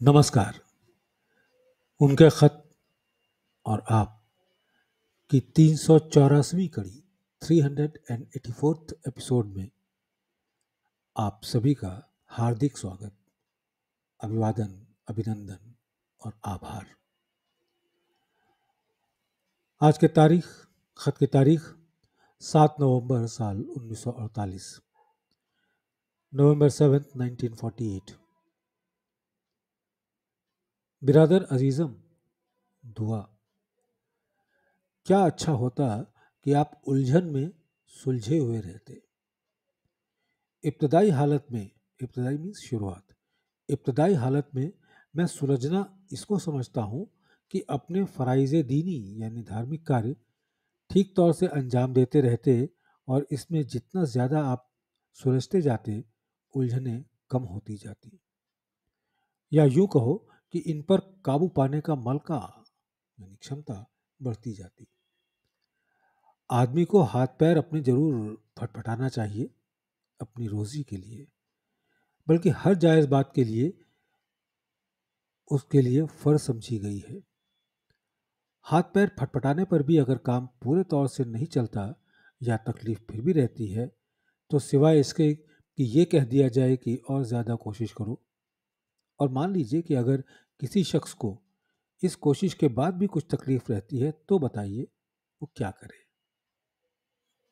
नमस्कार। उनके खत और आप की 384वीं कड़ी 384th एपिसोड में आप सभी का हार्दिक स्वागत, अभिवादन, अभिनंदन और आभार। आज के खत की तारीख 7 नवंबर साल 1948, नवंबर 7, 1948। बिरादर अजीज़म, दुआ। क्या अच्छा होता कि आप उलझन में सुलझे हुए रहते। इब्तदाई हालत में, इब्तदाई मीन्स शुरुआत, इब्तदाई हालत में मैं सुलझना इसको समझता हूँ कि अपने फ़राइज़ दीनी यानी धार्मिक कार्य ठीक तौर से अंजाम देते रहते और इसमें जितना ज़्यादा आप सुलझते जाते, उलझनें कम होती जाती, या यूँ कहो कि इन पर काबू पाने का मलका यानी क्षमता बढ़ती जाती। आदमी को हाथ पैर अपने ज़रूर फटफटाना चाहिए अपनी रोज़ी के लिए, बल्कि हर जायज़ बात के लिए उसके लिए फ़र्ज समझी गई है। हाथ पैर फटफटाने पर भी अगर काम पूरे तौर से नहीं चलता या तकलीफ फिर भी रहती है, तो सिवाय इसके कि ये कह दिया जाए कि और ज़्यादा कोशिश करो। और मान लीजिए कि अगर किसी शख्स को इस कोशिश के बाद भी कुछ तकलीफ रहती है, तो बताइए वो क्या करे।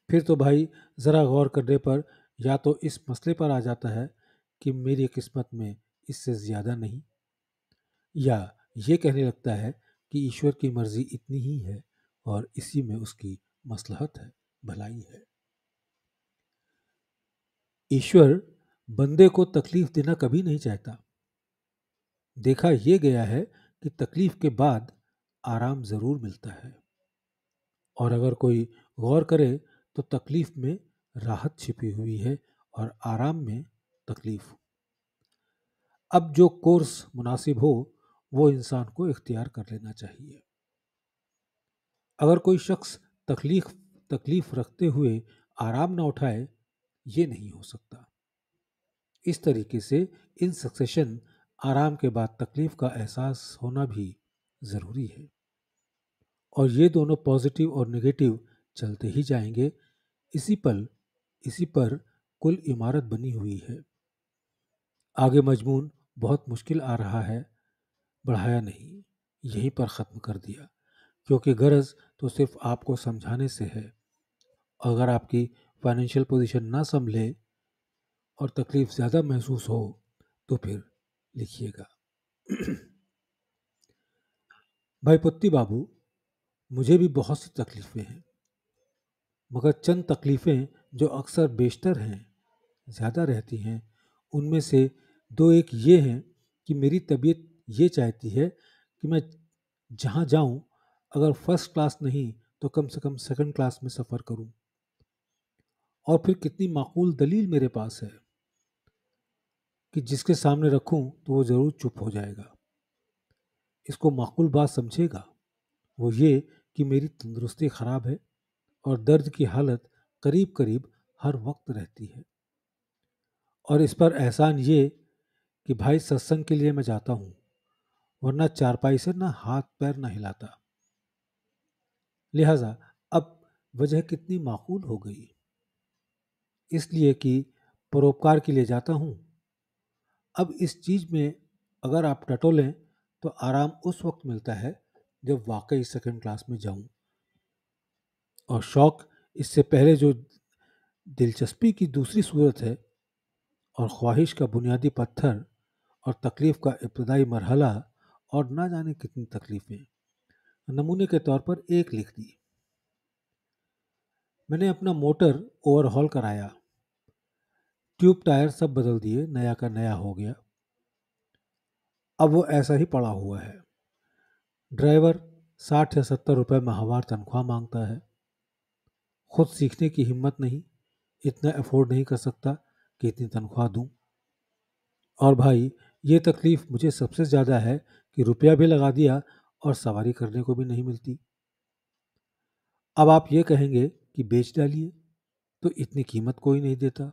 फिर तो भाई ज़रा गौर करने पर या तो इस मसले पर आ जाता है कि मेरी किस्मत में इससे ज़्यादा नहीं, या ये कहने लगता है कि ईश्वर की मर्जी इतनी ही है और इसी में उसकी मसलहत है, भलाई है। ईश्वर बंदे को तकलीफ देना कभी नहीं चाहता। देखा यह गया है कि तकलीफ के बाद आराम ज़रूर मिलता है, और अगर कोई गौर करे तो तकलीफ में राहत छिपी हुई है और आराम में तकलीफ। अब जो कोर्स मुनासिब हो वो इंसान को इख्तियार कर लेना चाहिए। अगर कोई शख्स तकलीफ तकलीफ रखते हुए आराम ना उठाए, ये नहीं हो सकता। इस तरीके से इन सक्सेशन आराम के बाद तकलीफ का एहसास होना भी ज़रूरी है, और ये दोनों पॉजिटिव और नेगेटिव चलते ही जाएंगे। इसी पर कुल इमारत बनी हुई है। आगे मजमून बहुत मुश्किल आ रहा है, बढ़ाया नहीं, यहीं पर ख़त्म कर दिया, क्योंकि गरज तो सिर्फ आपको समझाने से है। अगर आपकी फाइनेंशियल पोजीशन ना संभले और तकलीफ ज़्यादा महसूस हो तो फिर लिखिएगा। भाई पुत्ती बाबू, मुझे भी बहुत सी तकलीफ़ें हैं, मगर चंद तकलीफ़ें जो अक्सर बेशतर हैं, ज़्यादा रहती हैं, उनमें से दो एक ये हैं कि मेरी तबीयत ये चाहती है कि मैं जहाँ जाऊँ, अगर फर्स्ट क्लास नहीं तो कम से कम सेकंड क्लास में सफ़र करूँ। और फिर कितनी माकूल दलील मेरे पास है कि जिसके सामने रखूं तो वो ज़रूर चुप हो जाएगा, इसको माकूल बात समझेगा। वो ये कि मेरी तंदुरुस्ती ख़राब है और दर्द की हालत करीब करीब हर वक्त रहती है, और इस पर एहसान ये कि भाई सत्संग के लिए मैं जाता हूँ, वरना चारपाई से ना हाथ पैर ना हिलाता। लिहाजा अब वजह कितनी माकूल हो गई, इसलिए कि परोपकार के लिए जाता हूँ। अब इस चीज़ में अगर आप टटोलें तो आराम उस वक्त मिलता है जब वाकई सेकंड क्लास में जाऊं, और शौक इससे पहले जो दिलचस्पी की दूसरी सूरत है, और ख्वाहिश का बुनियादी पत्थर, और तकलीफ़ का इब्तदाई मरहला, और ना जाने कितनी तकलीफ़ें। नमूने के तौर पर एक लिख दी। मैंने अपना मोटर ओवरहॉल कराया, ट्यूब टायर सब बदल दिए, नया का नया हो गया। अब वो ऐसा ही पड़ा हुआ है। ड्राइवर 60 या 70 रुपए माहवार तनख्वाह मांगता है। खुद सीखने की हिम्मत नहीं, इतना अफोर्ड नहीं कर सकता कि इतनी तनख्वाह दूं। और भाई ये तकलीफ़ मुझे सबसे ज़्यादा है कि रुपया भी लगा दिया और सवारी करने को भी नहीं मिलती। अब आप ये कहेंगे कि बेच डालिए, तो इतनी कीमत कोई नहीं देता,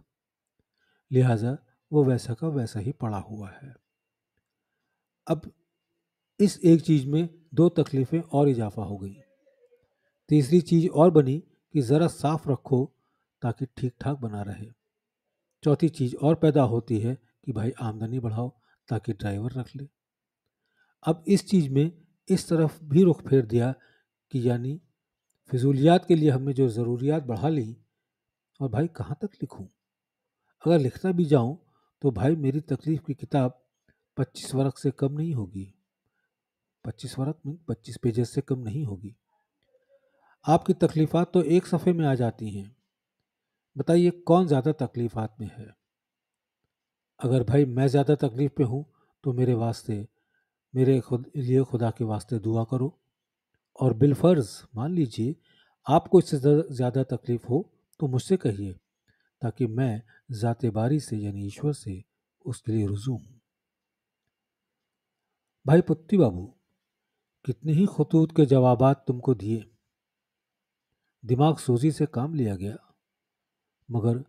लिहाजा वो वैसा का वैसा ही पड़ा हुआ है। अब इस एक चीज़ में 2 तकलीफ़ें और इजाफ़ा हो गई। तीसरी चीज़ और बनी कि ज़रा साफ़ रखो ताकि ठीक-ठाक बना रहे। चौथी चीज़ और पैदा होती है कि भाई आमदनी बढ़ाओ ताकि ड्राइवर रख ले। अब इस चीज़ में इस तरफ भी रुख फेर दिया कि यानी फिजूलियात के लिए हमने जो ज़रूरियात बढ़ा ली, और भाई कहाँ तक लिखूं? अगर लिखता भी जाऊं तो भाई मेरी तकलीफ की किताब 25 वर्क से कम नहीं होगी। 25 वर्क में 25 पेजेस से कम नहीं होगी। आपकी तकलीफात तो एक सफ़े में आ जाती हैं। बताइए कौन ज़्यादा तकलीफात में है? अगर भाई मैं ज़्यादा तकलीफ पे हूँ तो मेरे वास्ते, मेरे खुद लिए खुदा के वास्ते दुआ करो। और बिलफर्ज मान लीजिए आपको इससे ज़्यादा तकलीफ हो तो मुझसे कहिए ताकि मैं ज़ाते बारी से यानी ईश्वर से उसके लिए रुजू हूँ। भाई पुत्ती बाबू, कितने ही खतूत के जवाबात तुमको दिए, दिमाग सोजी से काम लिया गया, मगर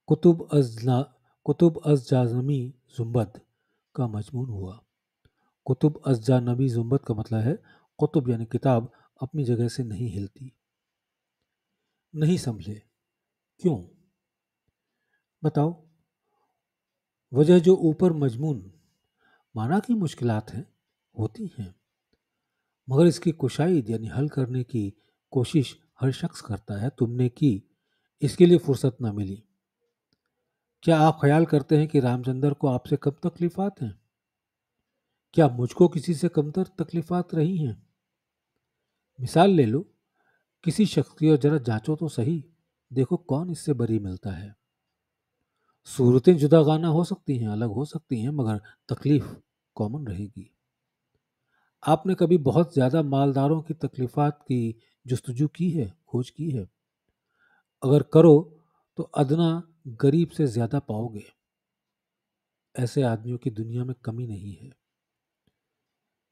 कुतुब अजना कुतुब अज जानमी जुम्बद का मजमून हुआ। कुतुब अज जानमी जुम्बद का मतलब है कुतुब यानी किताब अपनी जगह से नहीं हिलती। नहीं संभले क्यों? बताओ। वजह जो ऊपर मजमून माना कि मुश्किलात हैं, होती हैं, मगर इसकी कुशाइद यानी हल करने की कोशिश हर शख्स करता है। तुमने की, इसके लिए फुर्सत ना मिली। क्या आप ख्याल करते हैं कि रामचंद्र को आपसे कम तकलीफात हैं? क्या मुझको किसी से कमतर तकलीफात रही हैं? मिसाल ले लो किसी शख्स की और जरा जांचो तो सही, देखो कौन इससे बरी मिलता है। सूरतें जुदा गाना हो सकती हैं, अलग हो सकती हैं, मगर तकलीफ कॉमन रहेगी। आपने कभी बहुत ज़्यादा मालदारों की तकलीफात की जुस्तजू की है, खोज की है? अगर करो तो अदना गरीब से ज़्यादा पाओगे। ऐसे आदमियों की दुनिया में कमी नहीं है।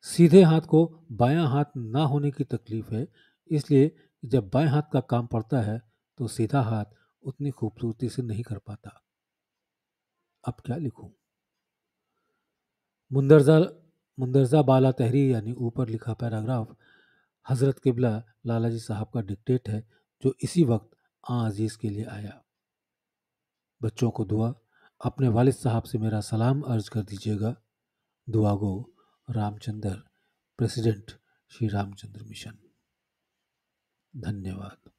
सीधे हाथ को बायां हाथ ना होने की तकलीफ है, इसलिए जब बाएं हाथ का काम पड़ता है तो सीधा हाथ उतनी खूबसूरती से नहीं कर पाता। अब क्या लिखूं? मुंदरजा मुंदरजा बाला तहरीर यानी ऊपर लिखा पैराग्राफ हज़रत किबला लाला जी साहब का डिक्टेट है, जो इसी वक्त अजीज़ के लिए आया। बच्चों को दुआ, अपने वालिद साहब से मेरा सलाम अर्ज कर दीजिएगा। दुआ गो रामचंद्र, प्रेसिडेंट श्री रामचंद्र मिशन। धन्यवाद।